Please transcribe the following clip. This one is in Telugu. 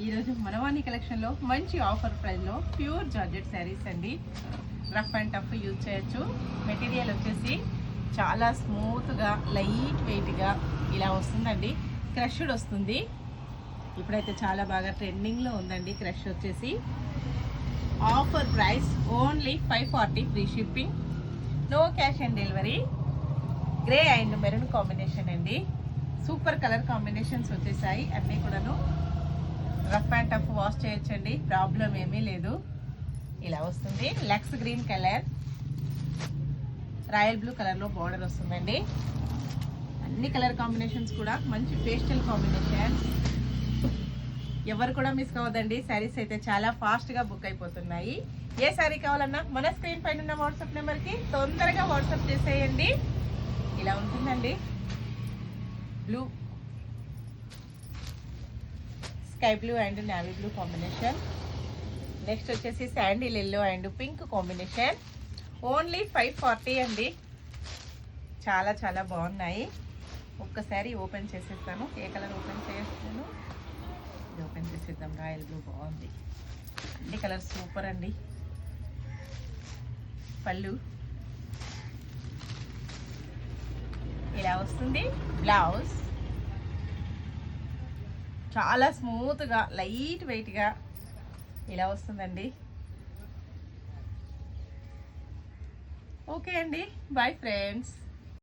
ఈరోజు మనవాణి కలెక్షన్లో మంచి ఆఫర్ ప్రైస్లో ప్యూర్ జార్జెట్ శారీస్ అండి. రఫ్ అండ్ టఫ్ యూజ్ చేయొచ్చు. మెటీరియల్ వచ్చేసి చాలా స్మూత్గా లైట్ వెయిట్గా ఇలా వస్తుందండి. క్రష్డ్ వస్తుంది. ఇప్పుడైతే చాలా బాగా ట్రెండింగ్లో ఉందండి. క్రష్ వచ్చేసి offer price only 540 free shipping, no cash on delivery. Grey and maroon combination అండి. సూపర్ కలర్ కాంబినేషన్స్ వచ్చేసాయి. అన్నీ కూడాను రఫ్ అండ్ టఫ్ వాష్ చేయొచ్చండి, ప్రాబ్లం ఏమీ లేదు. ఇలా వస్తుంది. Lux green colour, royal blue కలర్లో బార్డర్ వస్తుందండి. అన్ని కలర్ కాంబినేషన్స్ కూడా మంచి పేస్టల్ కాంబినేషన్. ఎవరు కూడా మిస్ కావద్దండి. శారీస్ అయితే చాలా ఫాస్ట్గా బుక్ అయిపోతున్నాయి. ఏ శారీ కావాలన్నా మన స్క్రీన్ పైన ఉన్న వాట్సాప్ నెంబర్కి తొందరగా వాట్సాప్ చేసేయండి. ఇలా ఉంటుందండి. Blue, sky blue and navy blue combination. Next వచ్చేసి sandal yellow and pink combination. Only 540 అండి. చాలా చాలా బాగున్నాయి. ఒక్కసారి ఓపెన్ చేసేస్తాను. ఏ కలర్ ఓపెన్ చేస్తాను, ఇది ఓపెన్ చేసేద్దాం. రాయల్ బ్లూ బాగుంది. అన్ని కలర్స్ సూపర్ అండి. పళ్ళు ఇలా వస్తుంది. బ్లౌజ్ చాలా స్మూత్గా లైట్ వెయిట్గా ఇలా వస్తుందండి. ఓకే అండి, బాయ్ ఫ్రెండ్స్.